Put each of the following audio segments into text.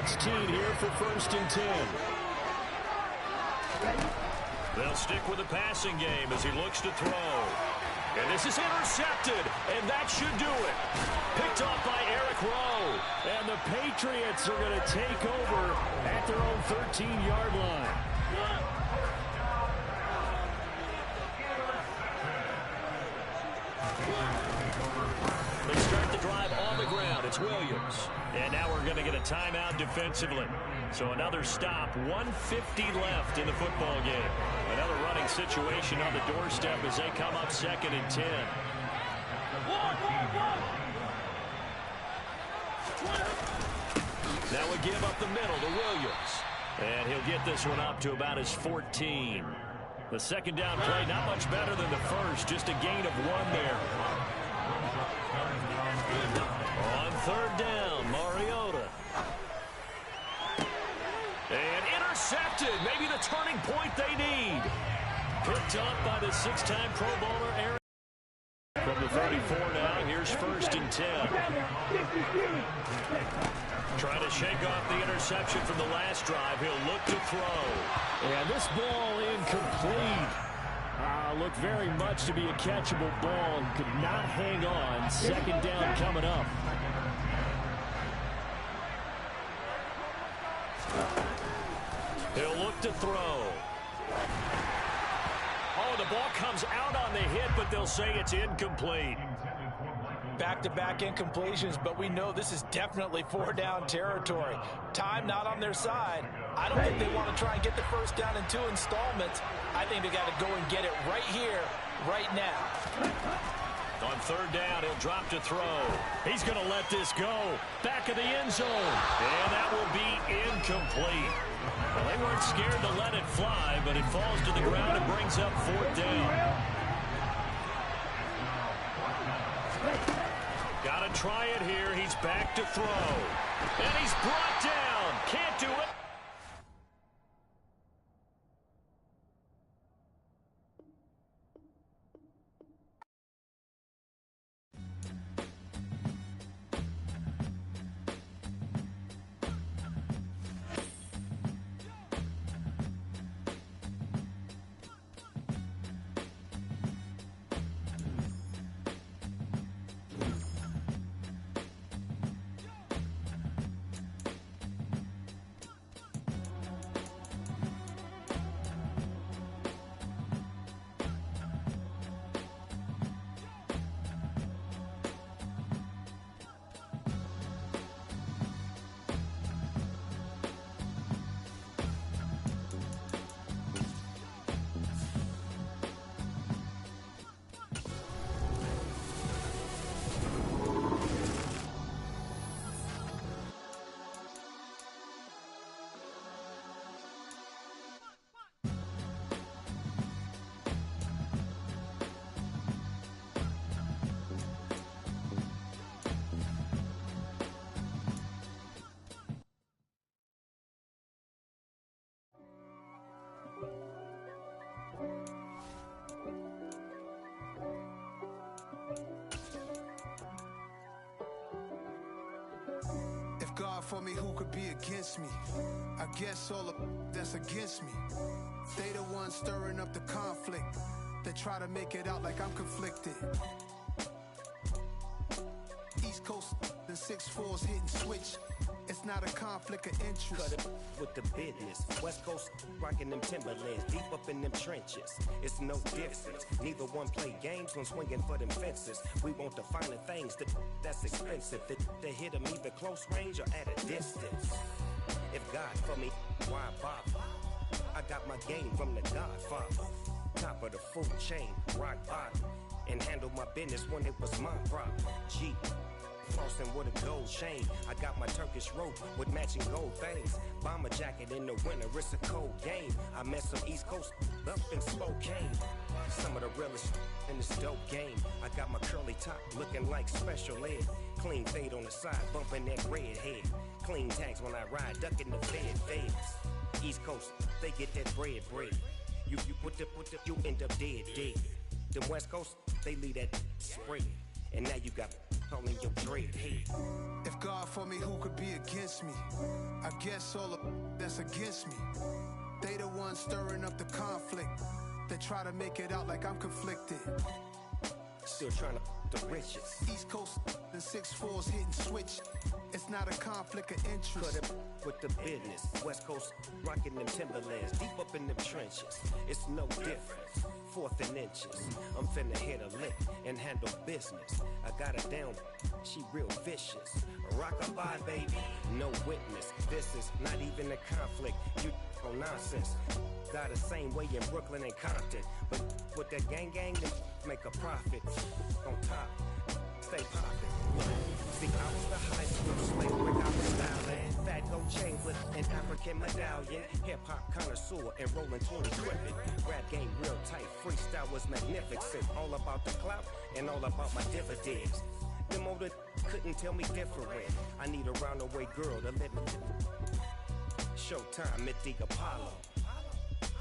16 here for 1st and 10. They'll stick with the passing game as he looks to throw. And this is intercepted, and that should do it. Picked off by Eric Rowe. And the Patriots are going to take over at their own 13-yard line. They start the drive on the ground. It's Williams. And now we're going to get a timeout defensively. So another stop, 1:50 left in the football game. Another running situation on the doorstep as they come up 2nd and 10. Now we give up the middle to Williams. And he'll get this one up to about his 14. The second down play, not much better than the first, just a gain of 1 there. On 3rd down, Mariota. And intercepted, maybe the turning point they need. Picked up by the 6-time Pro Bowler, Aaron. From the 34 now, here's 1st and 10. Trying to shake off the interception from the last drive. He'll look to throw. And this ball incomplete. Looked very much to be a catchable ball and could not hang on. 2nd down coming up. He'll look to throw. Oh, the ball comes out on the hit, but they'll say it's incomplete. Back-to-back incompletions, but we know this is definitely 4-down territory. Time not on their side. I don't think they want to try and get the first down in 2 installments. I think they got to go and get it right here, right now. On 3rd down, he'll drop to throw. He's going to let this go. Back of the end zone. And that will be incomplete. Well, they weren't scared to let it fly, but it falls to the ground and brings up 4th down. Got to try it here. He's back to throw. And he's brought down. Can't do it. God for me, who could be against me? I guess all of that's against me. They the ones stirring up the conflict. They try to make it out like I'm conflicted. East Coast, the 6'4's hitting switch. It's not a conflict of interest. Cut it with the business. West Coast rocking them Timberlands, deep up in them trenches. It's no difference. Neither one play games when swinging for them fences. We want the finer things that's expensive. They hit them either close range or at a distance. If God for me, why bother? I got my game from the Godfather. Top of the food chain, rock bottom. And handle my business when it was my problem. G. Flossing with a gold chain. I got my Turkish rope with matching gold things. Bomber jacket in the winter, it's a cold game. I met some East Coast up in Spokane. Some of the realest in this dope game. I got my curly top looking like special ed. Clean fade on the side, bumping that red head. Clean tags when I ride, ducking the feds. East Coast, they get that bread. You put the, you end up dead. Them West Coast, they leave that spread. And now you got calling your dread head. If God for me, who could be against me? I guess all of that's against me. They the ones stirring up the conflict. They try to make it out like I'm conflicted. Still trying to the riches. East Coast and 6'4s hitting switch. It's not a conflict of interest. Cut it with the business. West Coast rocking them Timberlands. Deep up in them trenches. It's no difference. 4th and inches. I'm finna hit a lick and handle business. I got her down. She real vicious. Rock-a-bye, baby. No witness. This is not even a conflict. You on nonsense. Got the same way in Brooklyn and Compton. But with that gang, they make a profit. On top, stay poppin'. See, I was the high school slave brick, I was styling. Fat gold chain with an African medallion. Hip-hop connoisseur and rolling 20 crippin'. Rap game real tight, freestyle was magnificent. All about the clout and all about my dividends. Them older couldn't tell me different. I need a roundaway girl to let me. Showtime at the Apollo.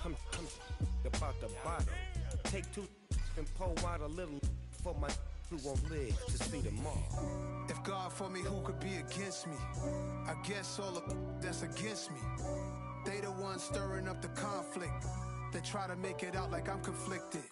I'm about the bottom. Take 2 and pour out a little for my who won't live to see tomorrow. If God for me, who could be against me? I guess all of that's against me. They the ones stirring up the conflict. They try to make it out like I'm conflicted.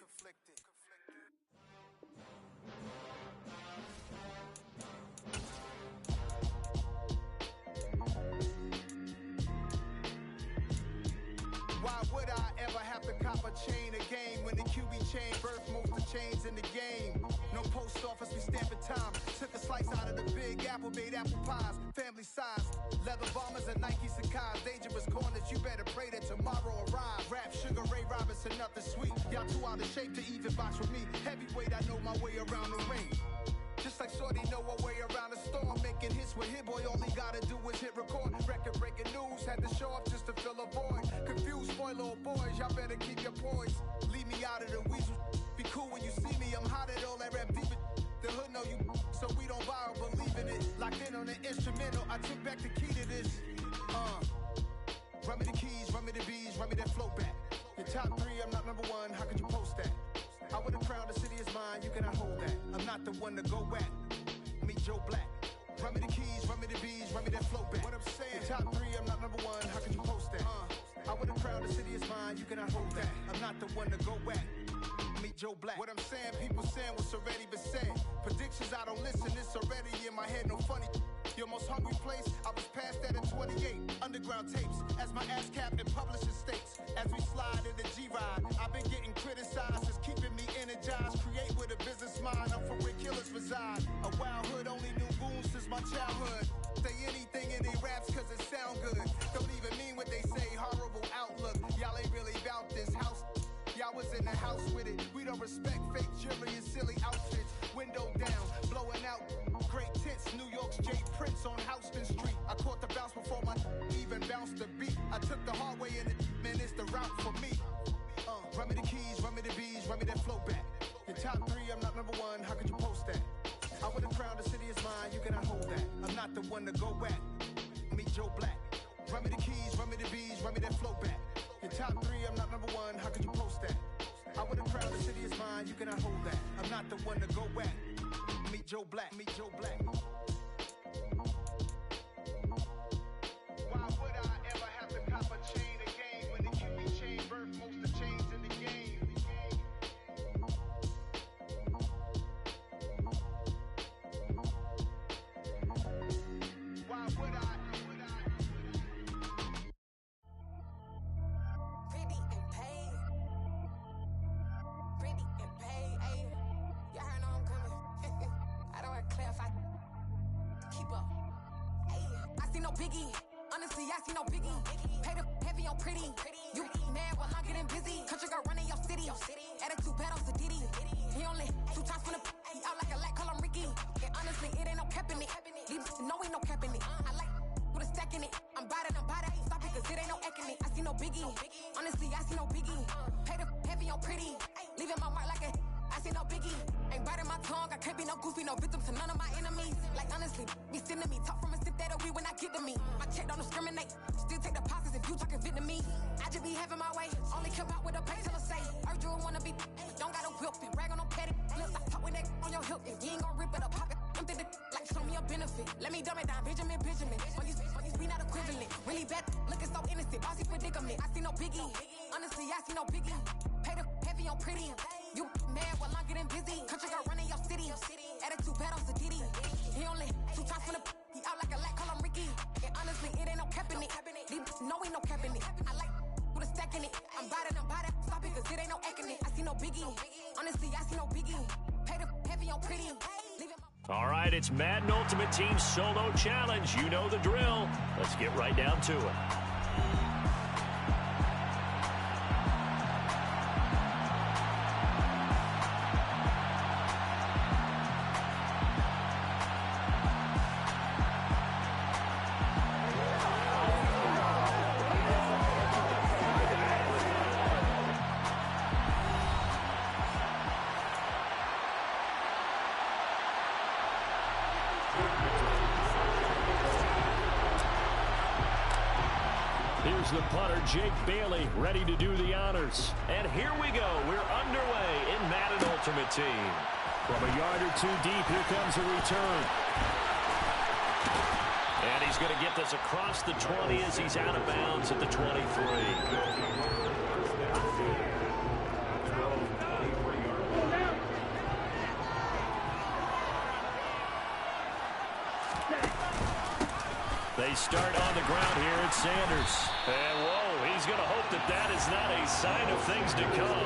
Why would I ever have to cop a chain a game when the QB chain birthed most of chains in the game? No post office, we stamping time. Took a slice out of the big apple, made apple pies, family size. Leather bombers and Nike Sacai's. Dangerous corners, you better pray that tomorrow arrives. Rap, Sugar Ray Robinson, nothing sweet. Y'all too out of shape to even box with me. Heavyweight, I know my way around the ring. Just like Shorty know her way around the storm. Making hits with Hit Boy, all he gotta do is hit record. Record breaking news, had to show up just to fill a void. Confused, spoiled little boys, y'all better keep your poise. Leave me out of the weasel. Be cool when you see me, I'm hot at all that rap deep. The hood know you, so we don't borrow, believe in it. Locked in on the instrumental, I took back the key to this. Run me the keys, run me the bees, run me that flow back. Your top 3, I'm not number 1, how could you post that? I would've crowned the city is mine, you cannot hold that. I'm not the one to go back. Meet Joe Black. Run me the keys, run me the bees, run me that flow back. What I'm saying, top 3, I'm not number 1, how could you post that? I would've crowned the city is mine, you cannot hold that. I'm not the one to go back. Meet Joe Black. What I'm saying, people saying what's already been said. Predictions, I don't listen, it's already in my head, no funny. Your most hungry place, I was past that at 28. Underground tapes, as my ass cap in publishing states. As we slide in the G-Ride, I've been getting criticized, it's keeping me energized. Create with a business mind, I'm from where killers reside. A wild hood, only knew goons since my childhood. Say anything in they raps cause it sound good. Don't even mean what they say, horrible outlook. Y'all ain't really about this house. Y'all was in the house with it. We don't respect fake jewelry and silly outfits. Window down, blowing out great tits. New York's J. Prince on Houston Street. I caught the bounce before my even bounced the beat. I took the hard way in it, man, it's the route for me. Run me the keys, run me the bees, run me that flow back. Your top 3, I'm not number 1, how could you post that? I would've crowned the city is mine, you cannot hold that. I'm not the one to go back. Meet Joe Black. Run me the keys, run me the bees, run me that flow back. Your top 3, I'm not number 1, how could you post that? I would've crowned the city is mine, you cannot hold that. I'm not the one to go back. Meet Joe Black, meet Joe Black. Why would I ever have to cop a chain a game when the QB chain birthed most of the chains in the game? Why would I? Pretty and paid. Pretty and paid, ayy. Y'all heard know I'm coming. I don't want to clarify. Keep up. Ayy. I see no biggie. Honestly, I see no biggie. Pay the heavy on pretty. You mad, well, I'm getting busy. Country girl running your city. Attitude bad on Sadiddy. He only 2 times from the he out like a lack, call him Ricky. And honestly, it ain't no cap in it. These no ain't no cap in it. I like with a stack in it. I'm bad at Stop it, cause it ain't no eck in it. I see no biggie. Honestly, I see no biggie. Pay the heavy on pretty. Leaving my mark like a I see no biggie. Ain't biting my tongue. I can't be no goofy, no victim to none of my enemies. Like honestly, be sending me talk from a sip that we when I get to me. My check don't discriminate. Still take deposits if you talking Vietnamese. I just be having my way. Only come out with a pay till I say. Urge you wanna be. Don't got a whip and rag on no petty. Let's stop talk with that on your hip. If you ain't gon' rip it up, pop it. I'm the like show me a benefit. Let me dumb it down, Benjamin. When we not equivalent. Really bad, looking so innocent. Bossy predicament. I see no biggie. Honestly, I see no biggie. Pay the heavy on pretty. You mad while I'm getting busy. Country girl running your city. Attitude bad on Sadidi. He only 2 times from the he out like a lack, call him Ricky. And honestly, it ain't no cap in it. No, ain't no cap in it. I like with a stack in it. I'm bad. Stop it, cause it ain't no acting it. I see no biggie. Honestly, I see no biggie. Pay the heavy on pretty. All right, it's Madden Ultimate Team Solo Challenge. You know the drill. Let's get right down to it. Here's the punter, Jake Bailey, ready to do the honors. And here we go. We're underway in Madden Ultimate Team. From a yard or 2 deep, here comes a return. And he's going to get this across the 20 as he's out of bounds at the 23. They start on the ground here at Sanders. And whoa, he's going to hope that that is not a sign of things to come.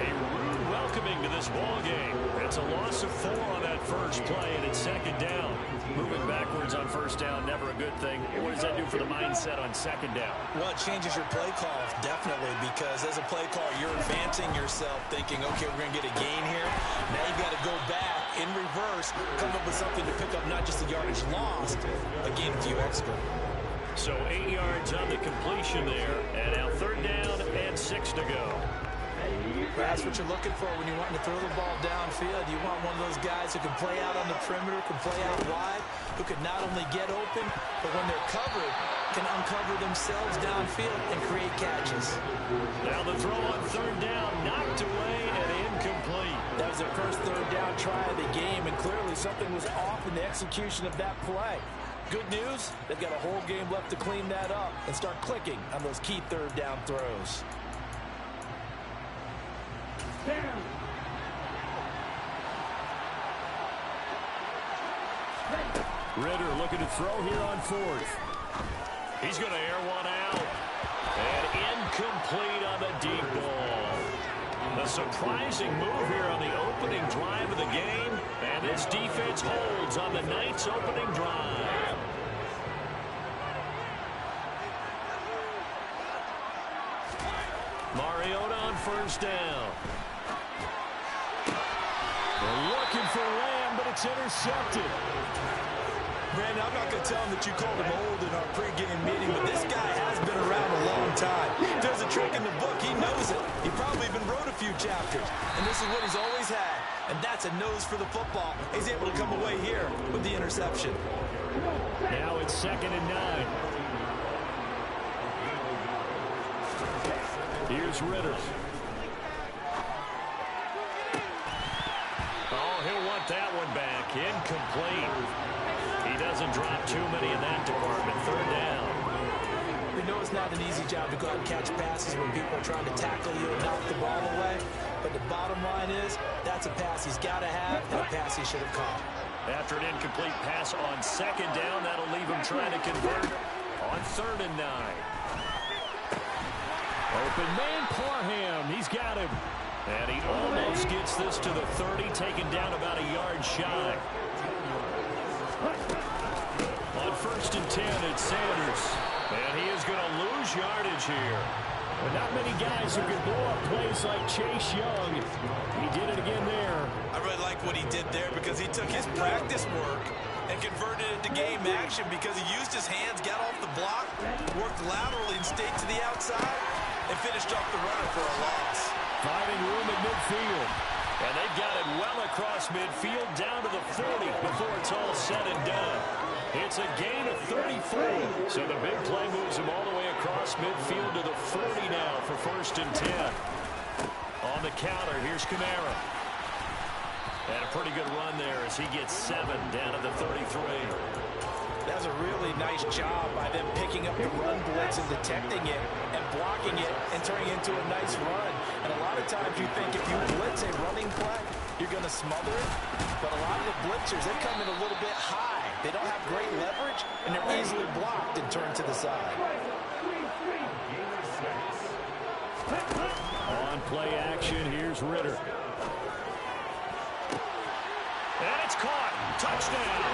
A rude welcoming to this ball game. It's a loss of 4 on that first play, and it's 2nd down. Moving backwards on 1st down, never a good thing. What does that do for the mindset on 2nd down? Well, it changes your play call, definitely, because as a play call, you're advancing yourself, thinking, okay, we're going to get a gain here. Now you've got to go back in reverse, come up with something to pick up not just the yardage lost, but gain a few extra. So 8 yards on the completion there, and now 3rd down and 6 to go. That's what you're looking for when you're wanting to throw the ball downfield. You want one of those guys who can play out on the perimeter, can play out wide, who can not only get open, but when they're covered, can uncover themselves downfield and create catches. Now the throw on 3rd down, knocked away and incomplete. That was their first 3rd down try of the game, and clearly something was off in the execution of that play. Good news, they've got a whole game left to clean that up and start clicking on those key 3rd down throws. Ritter looking to throw here on 4th. He's going to air one out. And incomplete on the deep ball. A surprising move here on the opening drive of the game. And this defense holds on the night's opening drive. Mariota on 1st down. They're looking for Lamb, but it's intercepted. Brandon, I'm not going to tell him that you called him old in our pregame meeting, but this guy has been around a long time. If there's a trick in the book, he knows it. He probably even wrote a few chapters, and this is what he's always had, and that's a nose for the football. He's able to come away here with the interception. Now it's 2nd and 9. Here's Ritter. Oh, he'll want that one back. Incomplete. He doesn't drop too many in that department. 3rd down. We know it's not an easy job to go out and catch passes when people are trying to tackle you and knock the ball away. But the bottom line is, that's a pass he's got to have and a pass he should have caught. After an incomplete pass on 2nd down, that'll leave him trying to convert on 3rd and 9. Open man, Parham. He's got him. And he almost gets this to the 30, taken down about a yard shy. On 1st and 10, it's Sanders. And he is going to lose yardage here. But not many guys who can blow up plays like Chase Young. He did it again there. I really like what he did there because he took his practice work and converted it to game action because he used his hands, got off the block, worked laterally and stayed to the outside, and finished off the runner for a loss. Finding room at midfield. And they've got it well across midfield down to the 40 before it's all said and done. It's a gain of 34. So the big play moves him all the way across midfield to the 40 now for 1st and 10. On the counter, here's Kamara. And a pretty good run there as he gets 7 down to the 33. That's a really nice job by them picking up the run blitz and detecting it and blocking it and turning it into a nice run. And a lot of times you think if you blitz a running play, you're going to smother it. But a lot of the blitzers, they come in a little bit high. They don't have great leverage, and they're easily blocked and turned to the side. On play action, here's Ritter. And it's caught. Touchdown.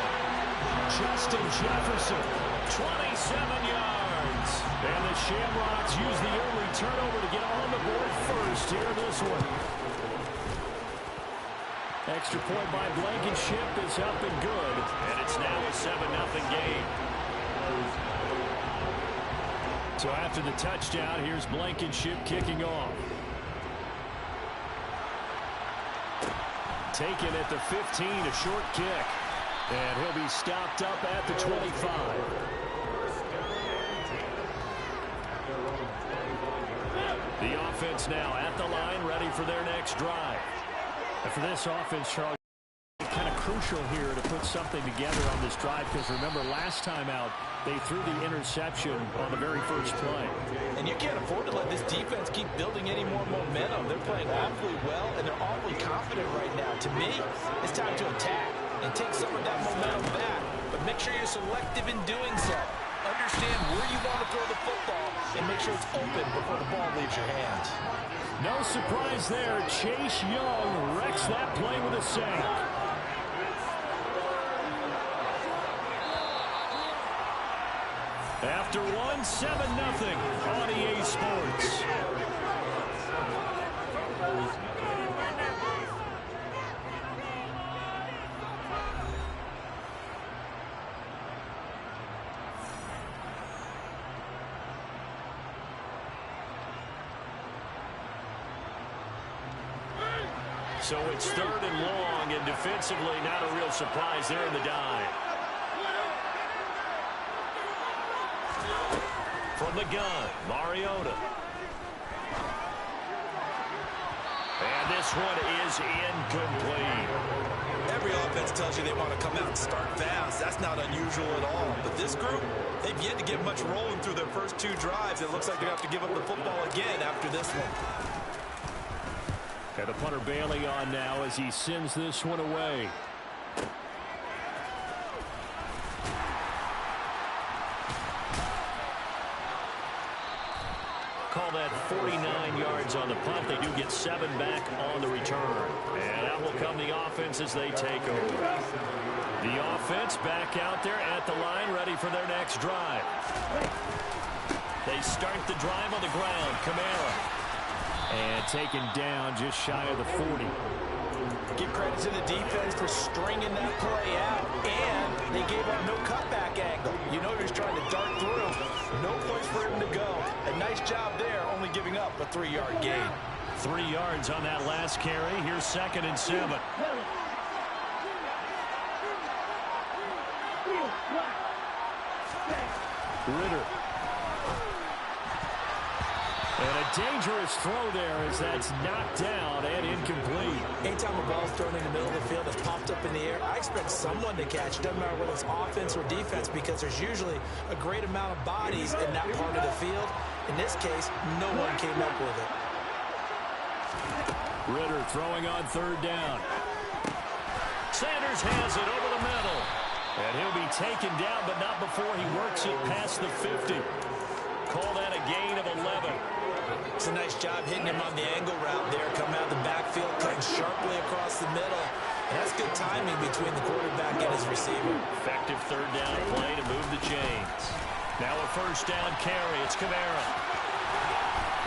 Justin Jefferson, 27 yards. And the Shamrocks use the early turnover to get on the board first here in this one. Extra point by Blankenship is up and good. And it's now a 7-0 game. So after the touchdown, here's Blankenship kicking off. Taken at the 15, a short kick. And he'll be stopped up at the 25. The offense now at the line, ready for their next drive. And for this offense, Charles, kind of crucial here to put something together on this drive, because remember, last time out, they threw the interception on the very first play. And you can't afford to let this defense keep building any more momentum. They're playing awfully well, and they're awfully confident right now. To me, it's time to attack and take some of that momentum back. But make sure you're selective in doing so. Understand where you want to throw the football and make sure it's open before the ball leaves your hands. No surprise there. Chase Young wrecks that play with a sack. After one, 7-0 on EA Sports. So it's 3rd and long, and defensively not a real surprise there in the dive. From the gun, Mariota. And this one is incomplete. Every offense tells you they want to come out and start fast. That's not unusual at all. But this group, they've yet to get much rolling through their first 2 drives. It looks like they're going to have to give up the football again after this one. And the punter Bailey on now as he sends this one away. Call that 49 yards on the punt. They do get 7 back on the return. And out will come the offense as they take over. The offense back out there at the line, ready for their next drive. They start the drive on the ground. Kamara. And taken down just shy of the 40. Give credit to the defense for stringing that play out. And they gave up no cutback angle. You know he's trying to dart through. No place for him to go. A nice job there, only giving up a 3-yard gain. 3 yards on that last carry. Here's 2nd and 7. Ritter. And a dangerous throw there as that's knocked down and incomplete. Anytime a ball's thrown in the middle of the field that's popped up in the air, I expect someone to catch. It doesn't matter whether it's offense or defense, because there's usually a great amount of bodies in that part of the field. In this case, no one came up with it. Ritter throwing on 3rd down. Sanders has it over the middle. And he'll be taken down, but not before he works it past the 50. Call that a gain of 11. It's a nice job hitting him on the angle route there. Coming out of the backfield, cutting sharply across the middle. And that's good timing between the quarterback and his receiver. Effective 3rd down play to move the chains. Now a 1st down carry. It's Kamara.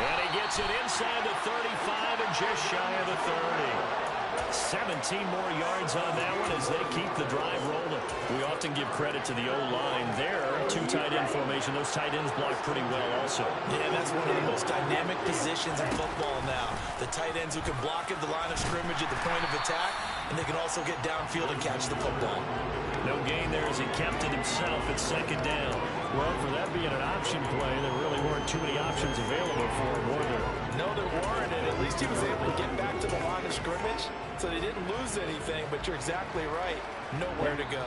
And he gets it inside the 35 and just shy of the 30. 17 more yards on that one as they keep the drive rolling. We often give credit to the O-line there. 2 tight end formation. Those tight ends block pretty well also. Yeah, that's one of the most dynamic positions in football now. The tight ends who can block at the line of scrimmage at the point of attack, and they can also get downfield and catch the football. No gain there as he kept it himself at 2nd down. Well, for that being an option play, there really weren't too many options available for him, were there? No, there weren't, and at least he was able to get back to the line of scrimmage, so they didn't lose anything, but you're exactly right. Nowhere to go.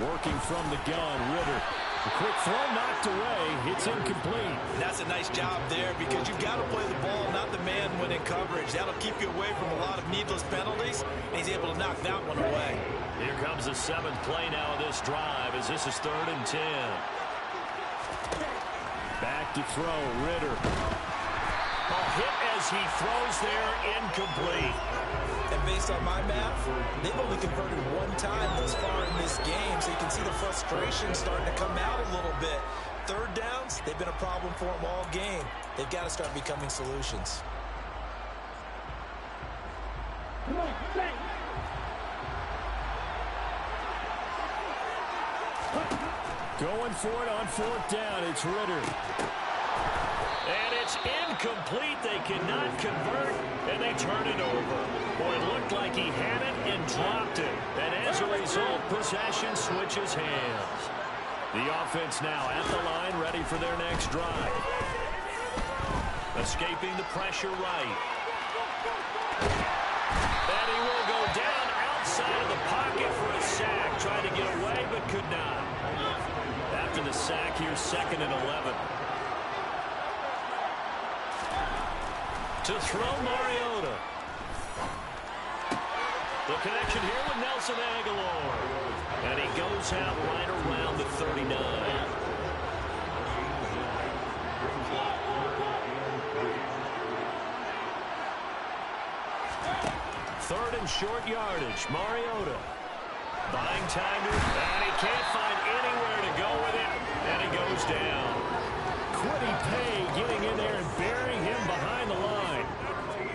Working from the gun, Ritter. The quick throw knocked away. It's incomplete. That's a nice job there because you've got to play the ball, not the man when in coverage. That'll keep you away from a lot of needless penalties, and he's able to knock that one away. Here comes the 7th play now of this drive as this is 3rd and 10. Back to throw, Ritter. A hit as he throws there, incomplete. And based on my math, they've only converted one time thus far in this game, so you can see the frustration starting to come out a little bit. 3rd downs, they've been a problem for them all game. They've got to start becoming solutions. Going for it on 4th down. It's Ritter. And it's incomplete. They cannot convert, and they turn it over. Boy, it looked like he had it and dropped it. And as a result, possession switches hands. The offense now at the line, ready for their next drive. Escaping the pressure right. And he will go down outside of the pocket for a sack. Tried to get away, but could not. After the sack, here's 2nd and 11. To throw, Mariota. The connection here with Nelson Aguilar. And he goes out right around the 39. 3rd and short yardage. Mariota. Buying time to, and he can't find anywhere to go with it. And he goes down. Quiddy Pay getting in there and burying him behind the line.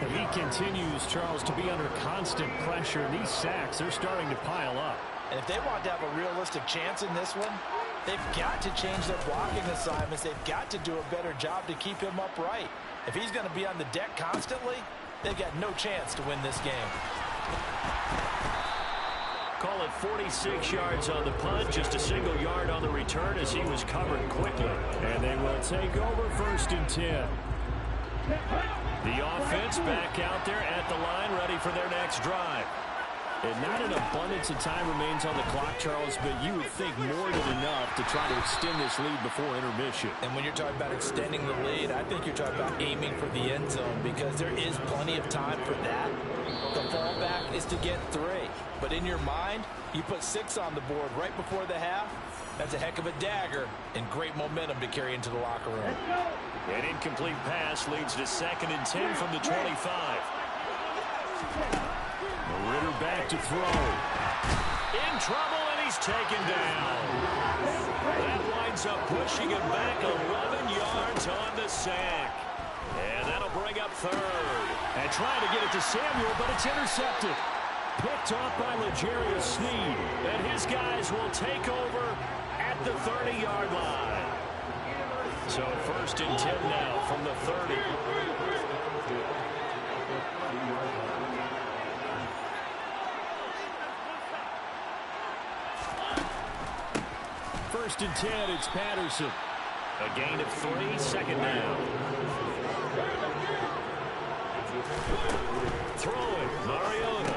And he continues, Charles, to be under constant pressure. And these sacks, they're starting to pile up. And if they want to have a realistic chance in this one, they've got to change their blocking assignments. They've got to do a better job to keep him upright. If he's going to be on the deck constantly, they've got no chance to win this game. Call it 46 yards on the punt, just a single yard on the return as he was covered quickly. And they will take over 1st and 10. The offense back out there at the line, ready for their next drive. And not an abundance of time remains on the clock, Charles, but you would think more than enough to try to extend this lead before intermission. And when you're talking about extending the lead, I think you're talking about aiming for the end zone because there is plenty of time for that. The fallback is to get 3. But in your mind, you put 6 on the board right before the half. That's a heck of a dagger and great momentum to carry into the locker room. An incomplete pass leads to 2nd and 10 from the 25. Ritter back to throw. In trouble, and he's taken down. That winds up pushing him back 11 yards on the sack. And that'll bring up 3rd. And trying to get it to Samuel, but it's intercepted. Picked off by L'Jarius Sneed. And his guys will take over at the 30-yard line. So 1st and 10 now from the 30. 1st and 10, it's Patterson. A gain of 3, 2nd down. Throwing, Mariota.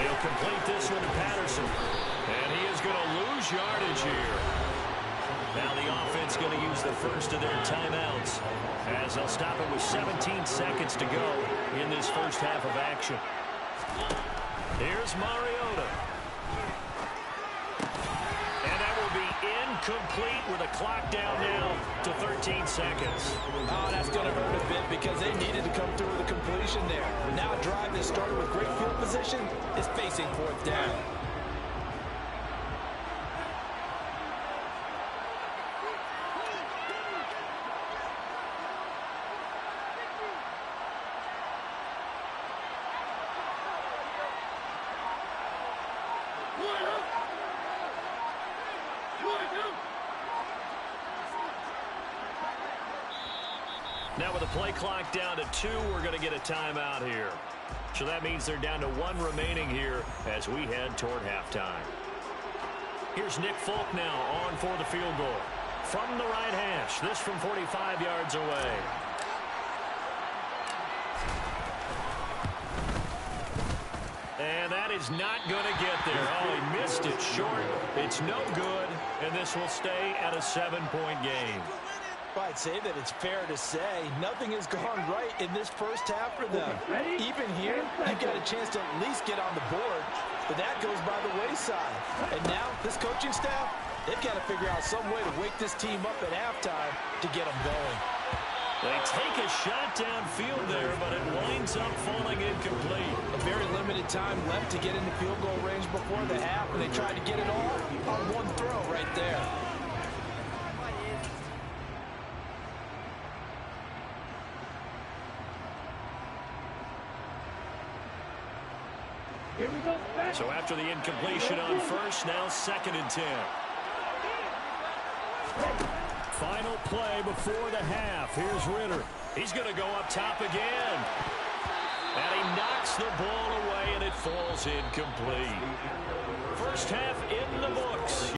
He'll complete this one to Patterson. And he is going to lose yardage here. Now the offense going to use the first of their timeouts as they'll stop it with 17 seconds to go in this first half of action. Here's Mariota. And that will be incomplete with a clock down now to 13 seconds. Oh, that's going to hurt a bit because they needed to come through with a completion there. Now a drive that started with great field position is facing 4th down. Now with the play clock down to 2, we're going to get a timeout here. So that means they're down to 1 remaining here as we head toward halftime. Here's Nick Folk now on for the field goal. From the right hash, this from 45 yards away. And that is not going to get there. Oh, he missed it short. It's no good, and this will stay at a 7-point game. Well, I'd say that it's fair to say nothing has gone right in this first half for them. Even here, you've got a chance to at least get on the board, but that goes by the wayside. And now, this coaching staff, they've got to figure out some way to wake this team up at halftime to get them going. They take a shot downfield there, but it winds up falling incomplete. A very limited time left to get into field goal range before the half, and they tried to get it all on one throw right there. So after the incompletion on first, now 2nd and 10. Final play before the half. Here's Ritter. He's going to go up top again. And he knocks the ball away, and it falls incomplete. First half in the books.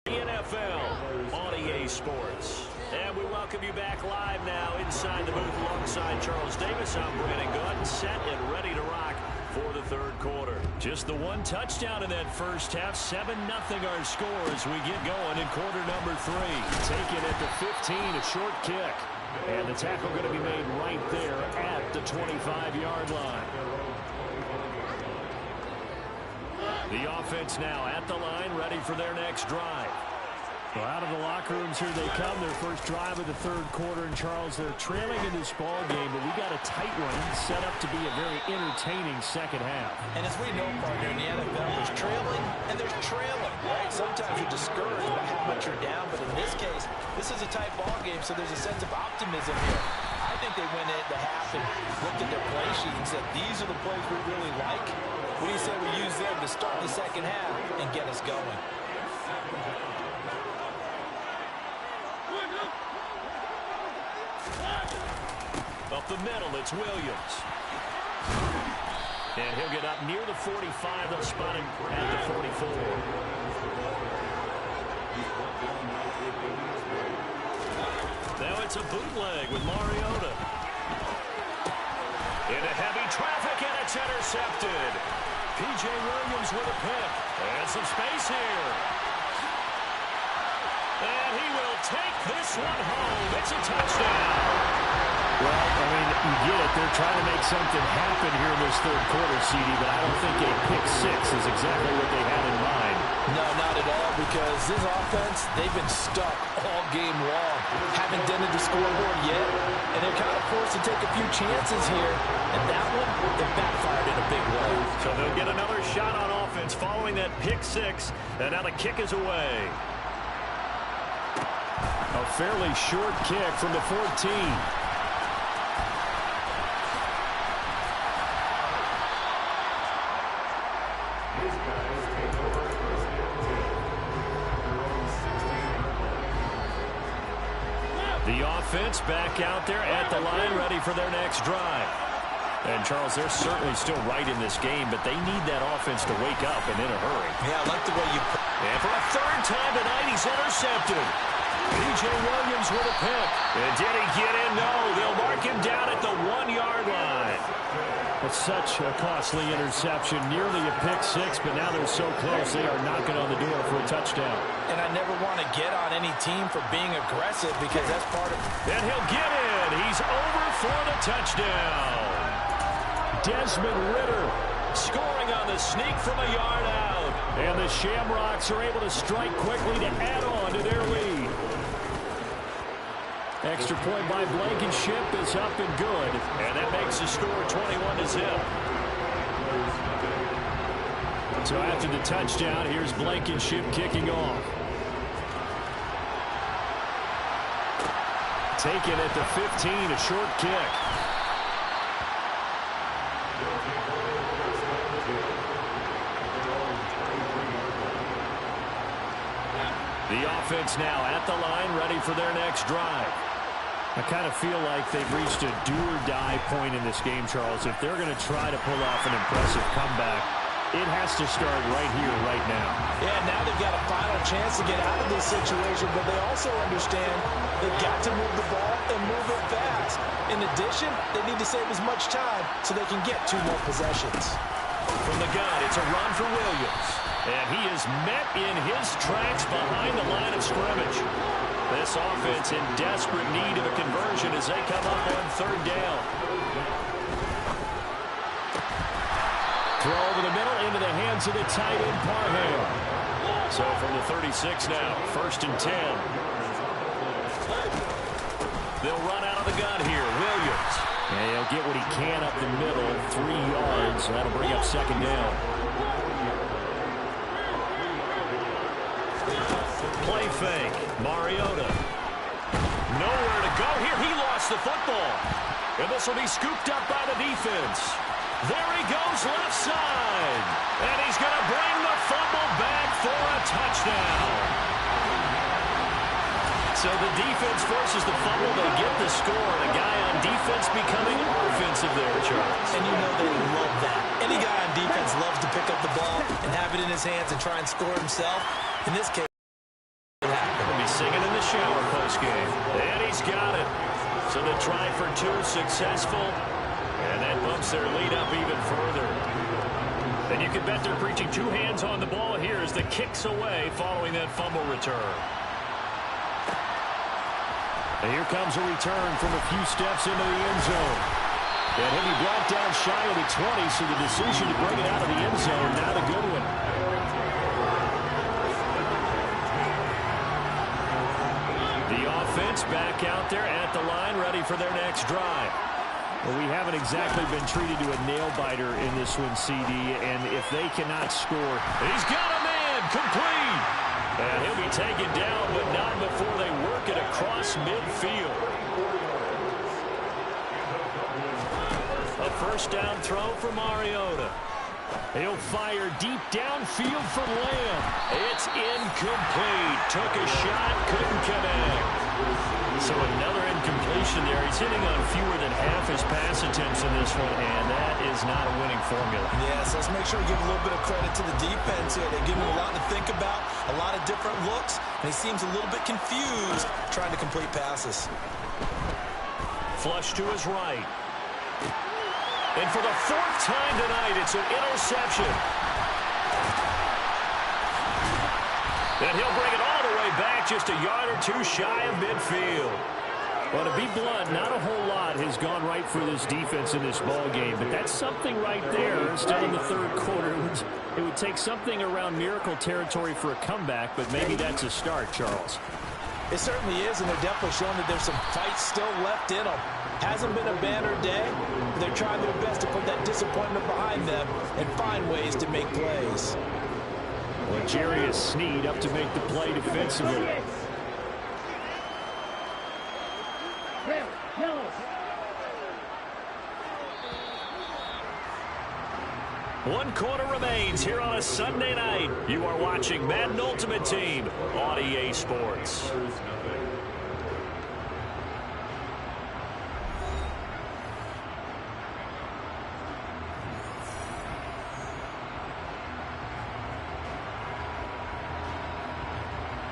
The NFL on EA Sports. And we welcome you back live now inside the booth alongside Charles Davis. I'm Brandon Gunn, set and ready to rock for the third quarter. Just the one touchdown in that first half. 7-0 our score as we get going in quarter number 3. Taken at the 15, a short kick. And the tackle going to be made right there at the 25-yard line. The offense now at the line, ready for their next drive. Well, out of the locker rooms here they come. Their first drive of the third quarter. And Charles, they're trailing in this ball game, but we got a tight one set up to be a very entertaining second half. And as we know, partner, in the NFL, there's trailing and there's trailing, right? Sometimes you're discouraged by how much you're down, but in this case, this is a tight ball game, so there's a sense of optimism here. I think they went into half and looked at their play sheet and said, these are the plays we really like. What do you say we use them to start the second half and get us going? Up the middle, it's Williams. And he'll get up near the 45. They'll spot him at the 44. Now it's a bootleg with Mariota. Into heavy traffic, and it's intercepted. P.J. Williams with a pick. And some space here. And he will take this one home. It's a touchdown. Well, I mean, you get it. They're trying to make something happen here in this third quarter, CD, but I don't think a pick 6 is exactly what they had in mind. No, not at all, because this offense, they've been stuck all game long. Haven't dented the scoreboard yet, and they're kind of forced to take a few chances here. And that one, it backfired in a big way. So they'll get another shot on offense following that pick 6, and now the kick is away. A fairly short kick from the 14. The offense back out there at the line, ready for their next drive. And, Charles, they're certainly still right in this game, but they need that offense to wake up and in a hurry. Yeah, I like the way you put it. And for a third time tonight, he's intercepted. P.J. Williams with a pick. And did he get in? No. They'll mark him down at the 1-yard line. It's such a costly interception, nearly a pick 6, but now they're so close they are knocking on the door for a touchdown. And I never want to get on any team for being aggressive because that's part of it. And he'll get in. He's over for the touchdown. Desmond Ritter scoring on the sneak from a yard out. And the Shamrocks are able to strike quickly to add on to their lead. Extra point by Blankenship is up and good. And that makes the score 21-0. So after the touchdown, here's Blankenship kicking off. Taken at the 15, a short kick. The offense now at the line, ready for their next drive. I kind of feel like they've reached a do-or-die point in this game, Charles. If they're going to try to pull off an impressive comeback, it has to start right here, right now. Yeah, now they've got a final chance to get out of this situation, but they also understand they've got to move the ball and move it fast. In addition, they need to save as much time so they can get 2 more possessions. From the gun, it's a run for Williams. And he is met in his tracks behind the line of scrimmage. This offense in desperate need of a conversion as they come up on 3rd down. Throw over the middle into the hands of the tight end, Parham. So from the 36 now, 1st and 10. They'll run out of the gun here. Williams. And he'll get what he can up the middle, 3 yards. That'll bring up 2nd down. Play fake. Mariota. Nowhere to go here. He lost the football. And this will be scooped up by the defense. There he goes left side. And he's going to bring the fumble back for a touchdown. So the defense forces the fumble. They get the score. And a guy on defense becoming offensive there, Charles. And you know they love that. Any guy on defense loves to pick up the ball and have it in his hands and try and score himself. In this case, he'll be singing in the shower postgame. And he's got it. So the try for 2 successful. And that bumps their lead up even further. And you can bet they're preaching 2 hands on the ball here as the kick's away following that fumble return. And here comes a return from a few steps into the end zone. And he'll be brought down shy of the 20, so the decision to bring it out of the end zone, not a good one. The offense back out there at the line, ready for their next drive. Well, we haven't exactly been treated to a nail-biter in this one, CD, and if they cannot score... He's got a man, complete! And he'll be taken down, but not before they work it across midfield. A 1st down throw for Mariota. He'll fire deep downfield for Lamb. It's incomplete. Took a shot, couldn't connect. So another incompletion there. He's hitting on fewer than half his pass attempts in this one, and that is not a winning formula. Yes, let's make sure we give a little bit of credit to the defense here. They give him a lot to think about, a lot of different looks, and he seems a little bit confused trying to complete passes. Flush to his right. And for the 4th time tonight, it's an interception. And he'll bring it all the way back, just a yard or 2 shy of midfield. Well, to be blunt, not a whole lot has gone right for this defense in this ball game, but that's something right there. Still in the 3rd quarter. It would take something around miracle territory for a comeback, but maybe that's a start, Charles. It certainly is, and they're definitely showing that there's some fight still left in them. Hasn't been a banner day, but they're trying their best to put that disappointment behind them and find ways to make plays. Well, Jarius Sneed up to make the play defensively. One quarter remains here on a Sunday night. You are watching Madden Ultimate Team on EA Sports.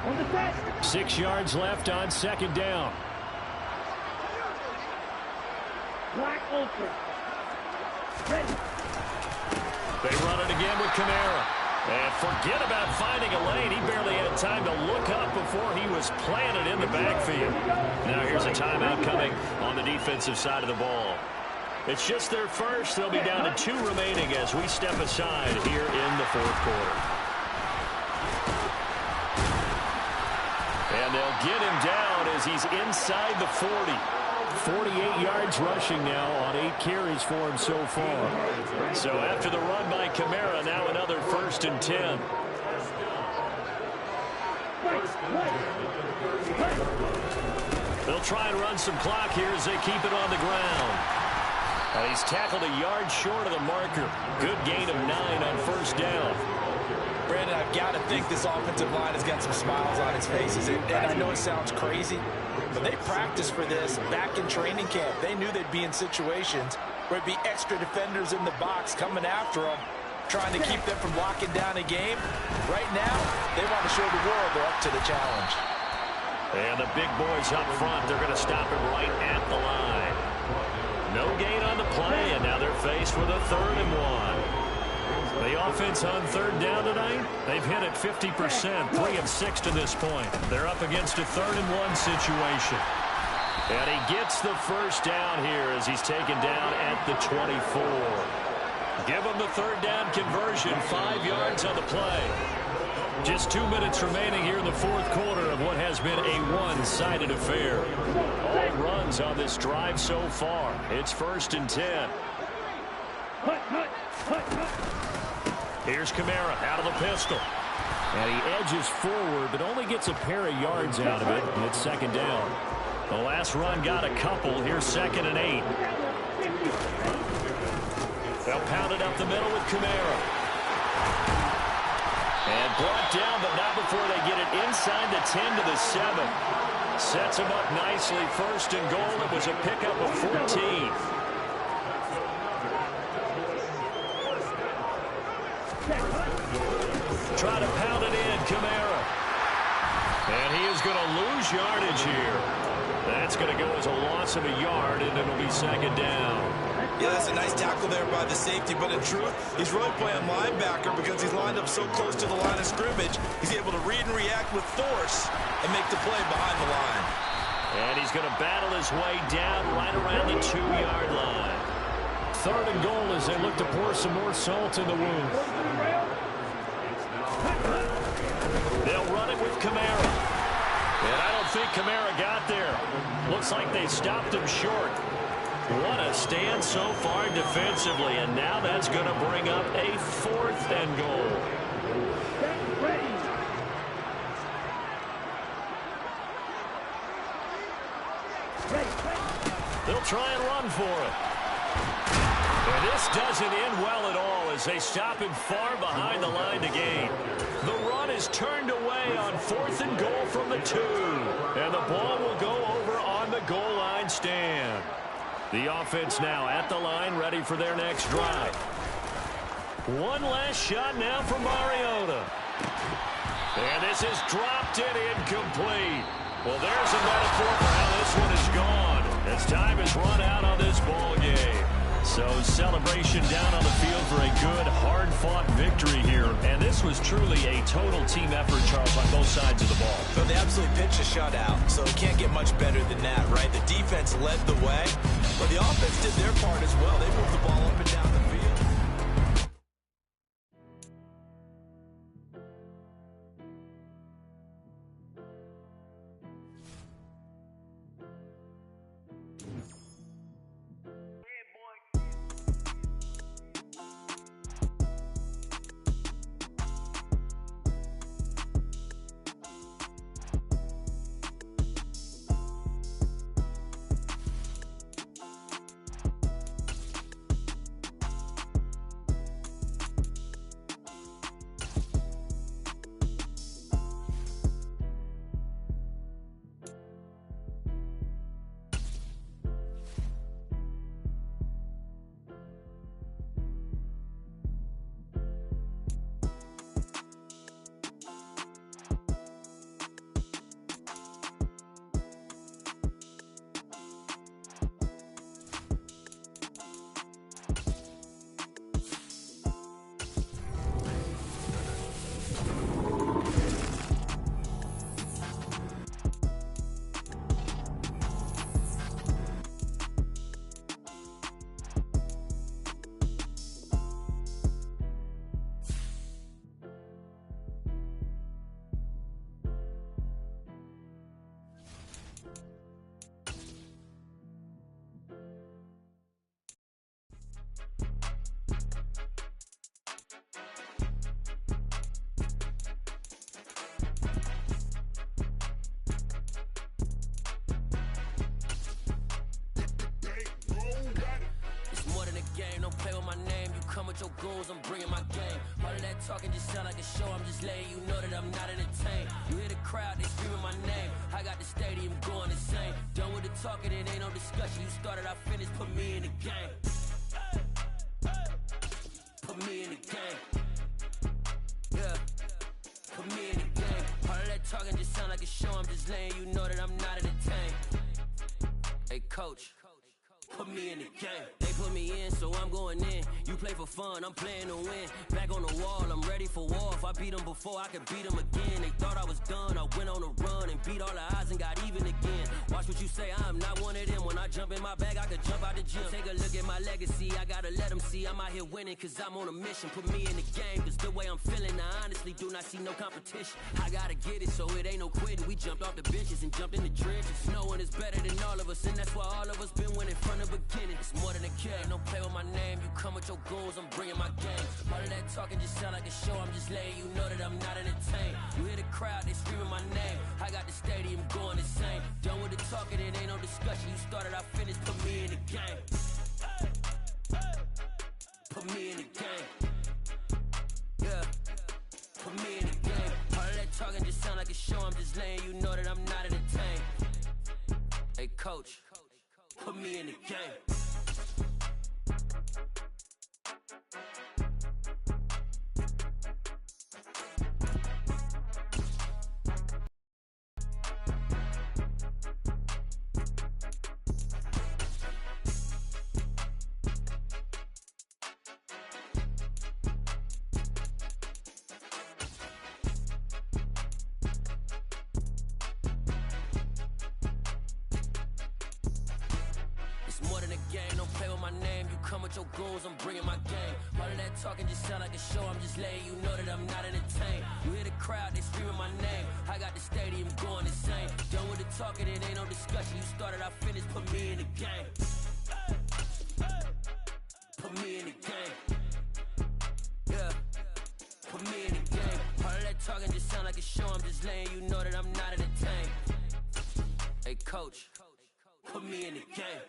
On the 6 yards left on 2nd down. Black Ultra. Ready. They run it again with Kamara. And forget about finding a lane. He barely had time to look up before he was planted in the backfield. Now here's a timeout coming on the defensive side of the ball. It's just their first. They'll be down to 2 remaining as we step aside here in the 4th quarter. And they'll get him down as he's inside the 40. 48 yards rushing now on 8 carries for him so far. So after the run by Kamara, now another 1st and 10. They'll try and run some clock here as they keep it on the ground. He's tackled a yard short of the marker. Good gain of 9 on 1st down. Brandon, I've got to think this offensive line has got some smiles on its faces. And I know it sounds crazy, but they practiced for this back in training camp. They knew they'd be in situations where it'd be extra defenders in the box coming after them, trying to keep them from locking down a game. Right now, they want to show the world they're up to the challenge. And the big boys up front, they're going to stop him right at the line. No gain on the play, and now they're faced with a 3rd and 1. The offense on 3rd down tonight, they've hit it 50%, 3 of 6 to this point. They're up against a 3rd and 1 situation. And he gets the first down here as he's taken down at the 24. Give him the 3rd down conversion, 5 yards on the play. Just 2 minutes remaining here in the 4th quarter of what has been a one-sided affair. All runs on this drive so far. It's 1st and 10. Here's Kamara out of the pistol. And he edges forward, but only gets a pair of yards out of it. It's 2nd down. The last run got a couple. Here's 2nd and 8. They'll pound it up the middle with Kamara. And brought down, but not before they get it inside the 10 to the 7. Sets him up nicely. 1st and goal. It was a pickup of 14. Try to pound it in, Kamara. And he is going to lose yardage here. That's going to go as a loss of a yard, and it'll be 2nd down. Yeah, that's a nice tackle there by the safety, but in truth, he's really playing linebacker because he's lined up so close to the line of scrimmage. He's able to read and react with force and make the play behind the line. And he's going to battle his way down right around the 2-yard line. 3rd and goal as they look to pour some more salt in the wound. They'll run it with Kamara. And I don't think Kamara got there. Looks like they stopped him short. What a stand so far defensively, and now that's going to bring up a 4th and goal. They'll try and run for it. And this doesn't end well at all as they stop him far behind the line to gain. The run is turned away on 4th and goal from the 2. And the ball will go over on the goal line stand. The offense now at the line, ready for their next drive. One last shot now for Mariota. And this is dropped and incomplete. Well, there's a metaphor for how this one is gone, as time has run out on this ball game. So celebration down on the field for a good, hard-fought victory here. And this was truly a total team effort, Charles, on both sides of the ball. But they absolutely pitched a shutout, so it can't get much better than that, right? The defense led the way, but the offense did their part as well. They moved the ball up and down the field. play with my name. You come with your goons, I'm bringing my game. All of that talking just sound like a show. I'm just letting you know that I'm not entertained. You hear the crowd, they screaming my name. I got the stadium going insane. Done with the talking, it ain't no discussion. You started, I finished, put me in the game. Put me in the game. Yeah. Put me in the game. All of that talking just sound like a show. I'm just letting you know that I'm not entertained. Hey, coach. Put me in the game. They put me in, so I'm going in. You play for fun, I'm playing to win. Back on the wall, I'm ready for war. If I beat them before, I could beat them again. They thought I was done, I went on a run and beat all the odds and got even again. Watch what you say, I'm not one of them. When I jump in my bag, I could jump out the gym. Take a look at my legacy, I gotta let them see I'm out here winning, cause I'm on a mission. Put me in the game, cause the way I'm feeling, I honestly do not see no competition. I gotta get it, so it ain't no quitting. We jumped off the benches and jumped in the trenches. No one is better than all of us, and that's why all of us been winning from the beginning. It's more than a game, don't play with my name. You come with your goons, I'm bringing my game. All of that talking just sound like a show. I'm just letting you know that I'm not entertained. You hear the crowd, they screaming my name. I got the stadium going insane. Done with the talking, it ain't no discussion. You started, I finished, put me in the game. Put me in the game. Yeah. Put me in the game. All of that talking just sound like a show. I'm just letting you know that I'm not entertained. Hey, coach. Put me in the game. Your goals, I'm bringing my game. All of that talking just sound like a show. I'm just letting you know that I'm not entertained. You hear the crowd, they screaming my name. I got the stadium going insane. Done with the talking, it ain't no discussion. You started, I finished, put me in the game. Put me in the game. Yeah. Put me in the game. All of that talking just sound like a show. I'm just letting you know that I'm not entertained. Hey, coach. Put me in the game.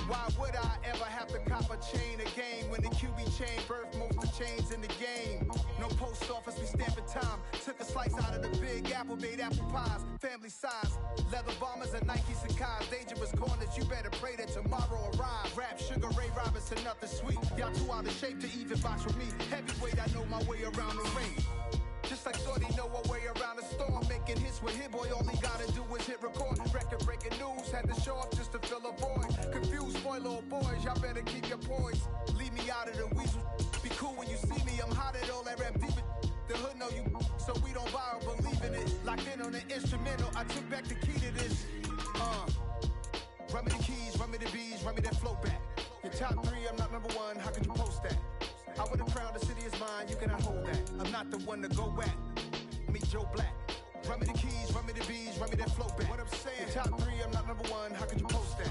Why would I ever have to cop a chain again when the QB chain birthed most of the chains in the game? No post office, we stamping time. Took a slice out of the big apple, made apple pies, family size. Leather bombers and Nike Sakai's. Dangerous corners, you better pray that tomorrow arrives. Rap, Sugar Ray Robinson, nothing sweet. Y'all too out of shape to even box with me. Heavyweight, I know my way around the ring. Just like Shorty know a way around the storm. Making hits with Hit Boy, all he gotta do is hit record. Record breaking news, had to show up just to fill a void. Confused, spoiled little boys, y'all better keep your poise. Leave me out of the weasel. Be cool when you see me, I'm hot at all that rap deep. The hood know you, so we don't buy or believe in it. Locked in on the instrumental, I took back the key to this. Run me the keys, run me the bees, run me that flow back. Your top three, I'm not number one, how could you post that? I would have crowned the city is mine, you cannot hold that. I'm not the one to go back. Meet Joe Black. Run me the keys, run me the bees, run me that flow back. What I'm saying, top three, I'm not number one, how could you post that?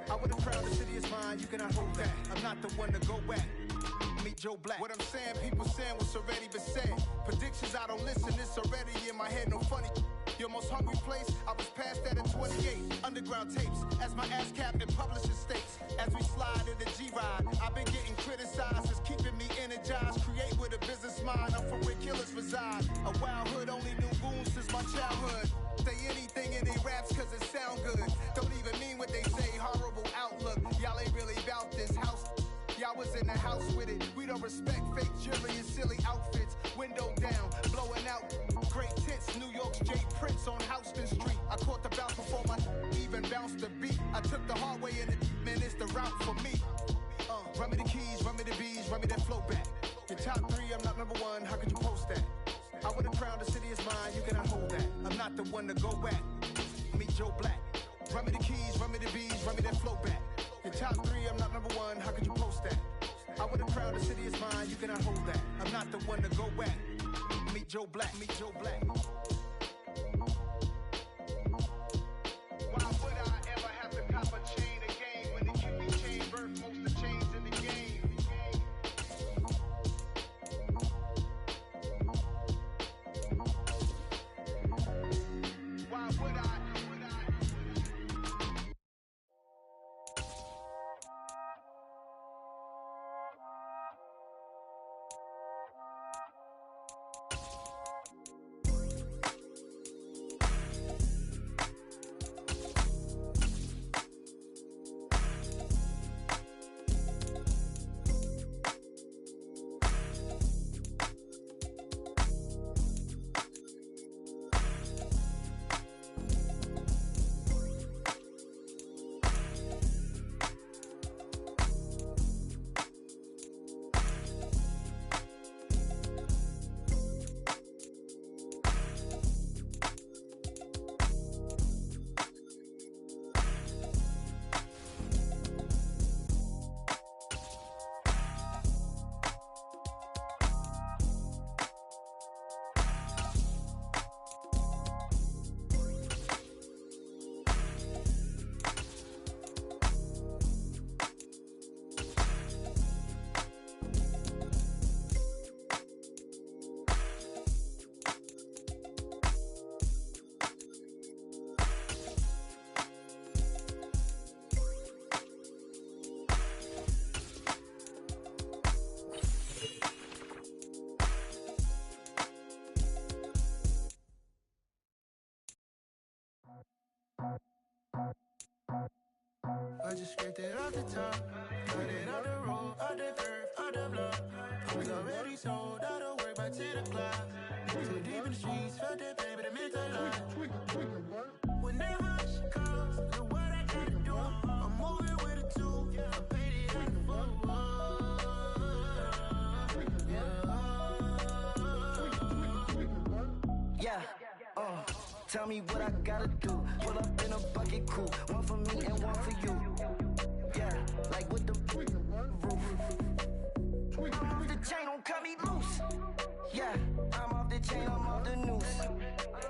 I would have crowned the city is mine, you cannot hold that. I'm not the one to go back. Meet Joe Black. What I'm saying, people saying what's already been said. Predictions, I don't listen, it's already in my head, no funny. You're most most hungry place. I was past that at 28. Underground tapes, as my ass cap and publishing states. As we slide in the G-Ride, I've been getting criticized. It's keeping me energized. Create with a business mind. I'm from where killers reside. A wild hood, only knew goons since my childhood. Say anything in they raps cause it sound good. Don't even mean what they say, horrible outlook. Y'all ain't really about this house. Y'all was in the house with it. We don't respect fake jewelry and silly outfits. Window down, blowing out. Great tits, New York's J. Prince on Houston Street. I caught the bounce before my even bounced the beat. I took the hard way in it, man, it's the route for me. Run me the keys, run me the bees, run me that flow back. Your top 3, I'm not number 1, how could you post that? I would've crowned the city is mine, you cannot hold that. I'm not the one to go back. Meet Joe Black. Run me the keys, run me the bees, run me that flow back. Your top 3, I'm not number 1, how could you post that? I would've crowned the city is mine, you cannot hold that. I'm not the one to go back. Meet Joe Black, meet Joe Black. Why would I ever have to cop a chain again when the QB chain birth most of the chains in the game? Why would I? I just scraped it off the top, got it on the road, on the curve, on the block. I was already sold, out of work by 10 o'clock. Too deep in the streets, felt that pain, but it meant a lot. Whenever she calls, know what I gotta do. I'm moving with a 2, I paid it out the foot. Yeah, tell me what I gotta do. Pull up in a bucket crew, one for me and one for you. Yeah, like with the roof. I'm off the chain, don't cut me loose. Yeah, I'm off the chain, I'm off the noose.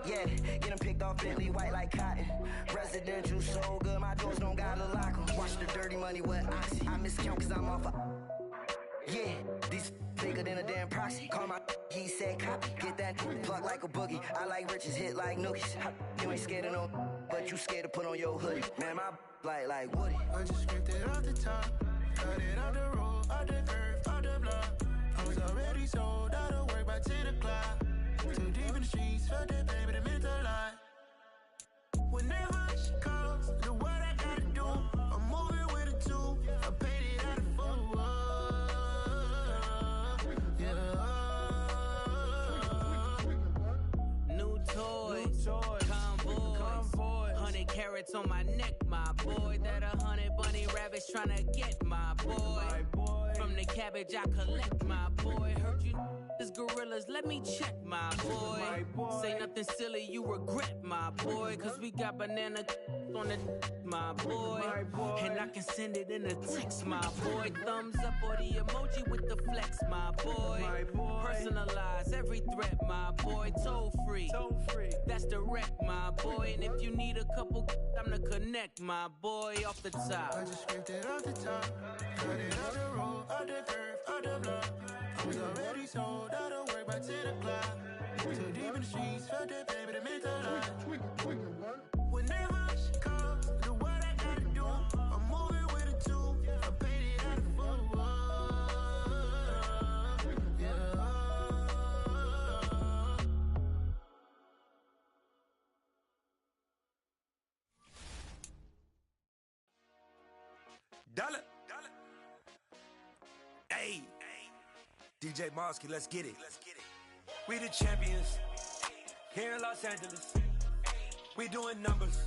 Yeah, get them picked off Bentley, white like cotton. Residential so good, my doors don't gotta lock 'em. Watch the dirty money with oxy. I miscount cause I'm off yeah, these bigger than a damn proxy. Call my he said copy. Get that plug like a boogie. I like riches, hit like nookies. You ain't scared of no, but you scared to put on your hoodie. Man, my like Woody. I just scraped it off the top, got it on the road, on the curve, on the block. I was already sold, out of work by 10 o'clock. Too deep in the streets, felt that pain, but it meant a lot. Whenever she calls, know what I gotta do. I'm moving with a 2, I paid it out of foot. New toys, convoys, 100 carats on my neck, my boy. That 100 bunny rabbits tryna get my boy. From the cabbage I collect, my boy. Heard you is gorillas, let me check, my boy. Say nothing silly, you regret, my boy. Cause we got banana on the my boy. And I can send it in a text, my boy. Thumbs up or the emoji with the flex, my boy. Personalize every threat, my boy. Toll free, that's direct, my boy. And if you need a couple, I'm the connect, my boy. Off the top, I just scraped it off the top, got it on the road, on the curve, on the block. I was already sold, out of work by 10 o'clock. Too deep in the streets, felt that pain, but it meant a lot. Dollar. Hey. DJ Mosky, let's get it. We the champions here in Los Angeles. We doing numbers.